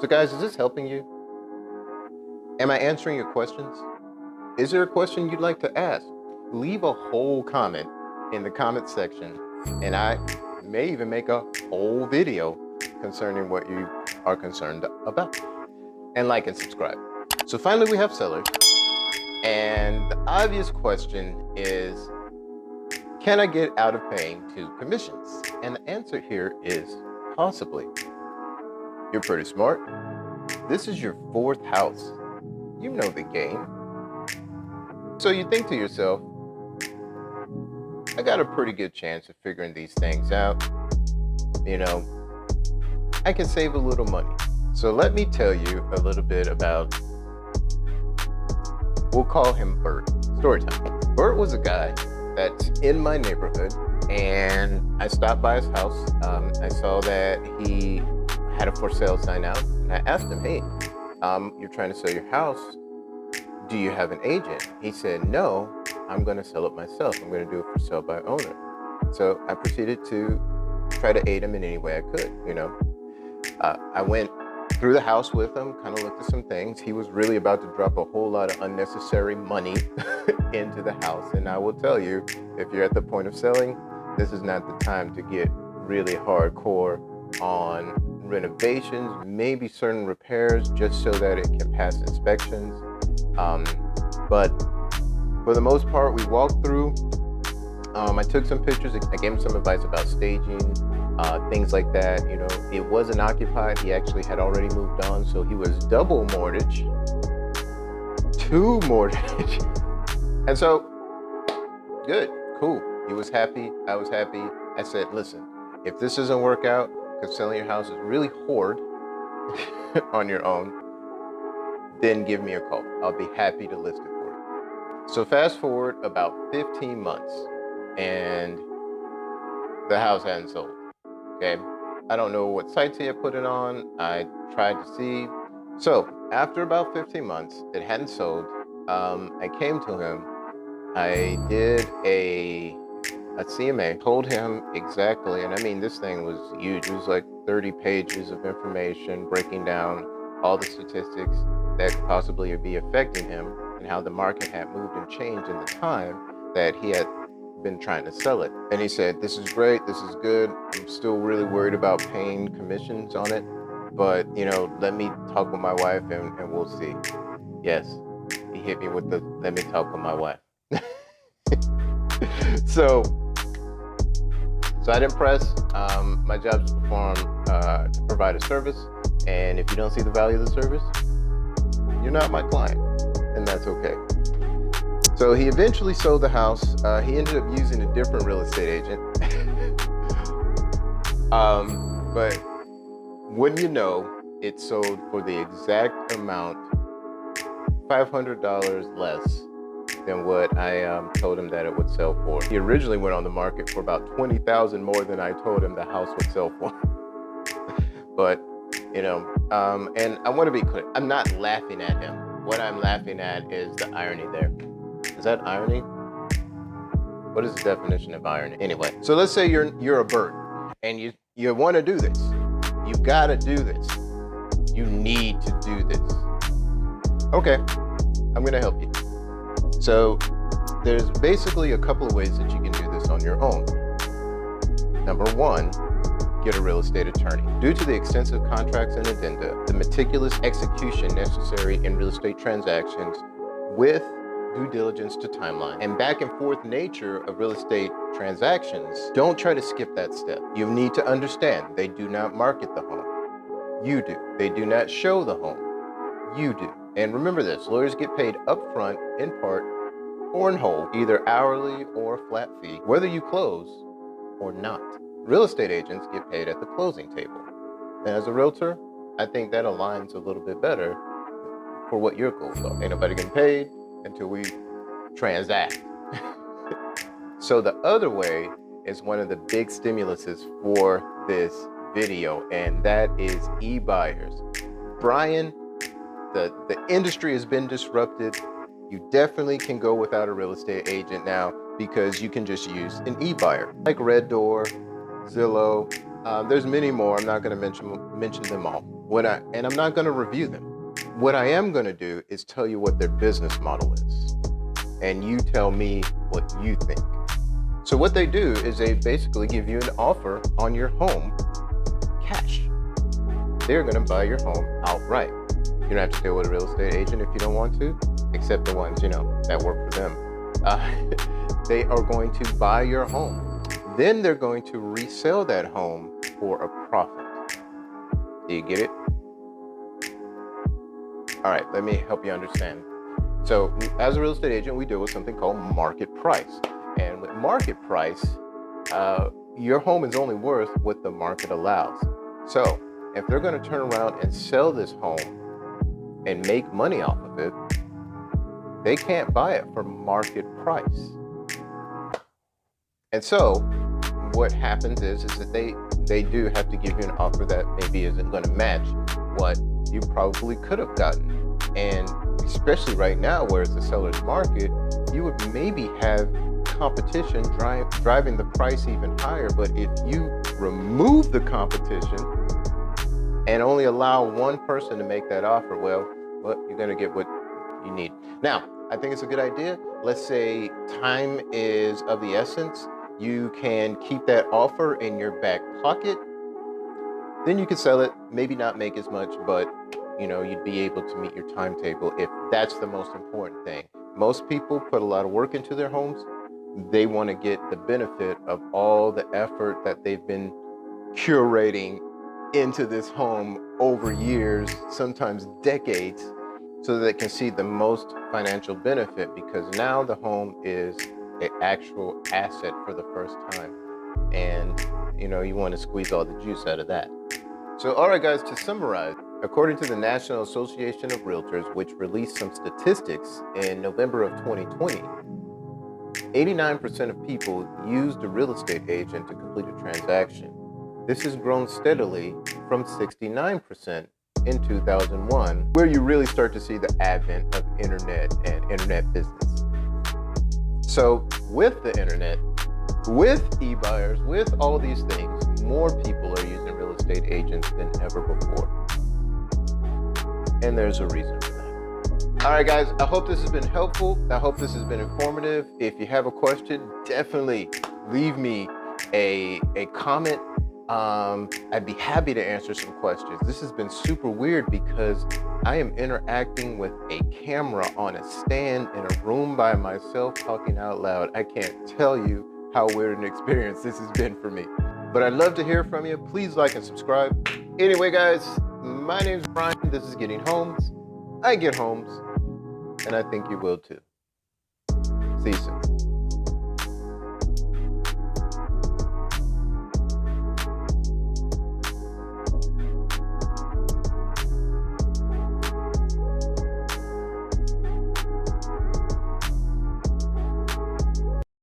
guys, is this helping you? Am I answering your questions? Is there a question you'd like to ask? Leave a whole comment in the comment section, and I may even make a whole video concerning what you are concerned about. And like and subscribe. So finally we have sellers. And the obvious question is, can I get out of paying 2 commissions? And the answer here is possibly. You're pretty smart. This is your 4th house. You know the game. So you think to yourself, I got a pretty good chance of figuring these things out. You know, I can save a little money. So let me tell you a little bit about, we'll call him Bert. Story time. Bert was a guy that's in my neighborhood, and I stopped by his house. I saw that he had a for sale sign out, and I asked him, hey, you're trying to sell your house. Do you have an agent? He said, no, I'm going to sell it myself. I'm going to do it for sale by owner. So I proceeded to try to aid him in any way I could, you know. I went through the house with him, kind of looked at some things. He was really about to drop a whole lot of unnecessary money into the house. And I will tell you, if you're at the point of selling, this is not the time to get really hardcore on renovations, maybe certain repairs, just so that it can pass inspections. But for the most part, we walked through. I took some pictures. I gave him some advice about staging, things like that. You know, it wasn't occupied. He actually had already moved on, so he was double mortgage, 2 mortgage. And so, good, cool. He was happy. I was happy. I said, listen, if this doesn't work out, because selling your house is really hard on your own, then give me a call. I'll be happy to list it for you. So fast forward about 15 months, and the house hadn't sold. Okay, I don't know what sites he had put it on. I tried to see. So after about 15 months, it hadn't sold. I came to him. I did a CMA, told him exactly, and I mean, this thing was huge. It was like 30 pages of information breaking down all the statistics that could possibly be affecting him and how the market had moved and changed in the time that he had been trying to sell it. And he said, this is great, this is good. I'm still really worried about paying commissions on it, but you know, let me talk with my wife and we'll see. Yes, he hit me with the, let me talk with my wife. So I didn't press. My job is to perform, to provide a service. And if you don't see the value of the service, you're not my client, and that's okay. So he eventually sold the house. He ended up using a different real estate agent. But wouldn't you know, it sold for the exact amount, $500 less than what I told him that it would sell for. He originally went on the market for about $20,000 more than I told him the house would sell for. But, you know, and I want to be clear, I'm not laughing at him. What I'm laughing at is the irony there. Is that irony? What is the definition of irony? Anyway, so let's say you're a Bert and you want to do this. You've got to do this. You need to do this. Okay, I'm going to help you. So there's basically a couple of ways that you can do this on your own. Number 1, get a real estate attorney. Due to the extensive contracts and addenda, the meticulous execution necessary in real estate transactions with due diligence to timeline, and back and forth nature of real estate transactions, don't try to skip that step. You need to understand they do not market the home. You do. They do not show the home. You do. And remember this, lawyers get paid upfront, in part, or in whole, either hourly or a flat fee, whether you close or not. Real estate agents get paid at the closing table. And as a realtor, I think that aligns a little bit better for what your goals are. Ain't nobody getting paid until we transact. So the other way is one of the big stimuluses for this video, and that is eBuyers. Brian, the industry has been disrupted. You definitely can go without a real estate agent now because you can just use an eBuyer like Red Door, Zillow. There's many more. I'm not going to mention them all. And I'm not going to review them. What I am going to do is tell you what their business model is, and you tell me what you think. So what they do is they basically give you an offer on your home cash. They're going to buy your home outright. You don't have to deal with a real estate agent if you don't want to, except the ones, that work for them. They are going to buy your home. Then they're going to resell that home for a profit. Do you get it? All right, let me help you understand. So as a real estate agent, we deal with something called market price. And with market price, your home is only worth what the market allows. So if they're going to turn around and sell this home and make money off of it, they can't buy it for market price. And so what happens is that they do have to give you an offer that maybe isn't going to match what you probably could have gotten. And especially right now where it's a seller's market, you would maybe have competition driving the price even higher. But if you remove the competition and only allow one person to make that offer, well, you're going to get what you need. Now, I think it's a good idea. Let's say time is of the essence. You can keep that offer in your back pocket. Then you can sell it, maybe not make as much, but you'd be able to meet your timetable if that's the most important thing. Most people put a lot of work into their homes. They want to get the benefit of all the effort that they've been curating into this home over years, sometimes decades, so that they can see the most financial benefit, because now the home is an actual asset for the first time. And you want to squeeze all the juice out of that. So, all right, guys, to summarize, according to the National Association of Realtors, which released some statistics in November of 2020, 89% of people used a real estate agent to complete a transaction. This has grown steadily from 69% in 2001, where you really start to see the advent of internet and internet business. So with the internet, with e-buyers, with all these things, more people are using real estate agents than ever before. And there's a reason for that. All right, guys, I hope this has been helpful. I hope this has been informative. If you have a question, definitely leave me a comment. I'd be happy to answer some questions. This has been super weird because I am interacting with a camera on a stand in a room by myself talking out loud. I can't tell you how weird an experience this has been for me. But I'd love to hear from you. Please like and subscribe. Anyway, guys, my name's Brian. This is Getting Homes. I get homes, and I think you will too. See you soon.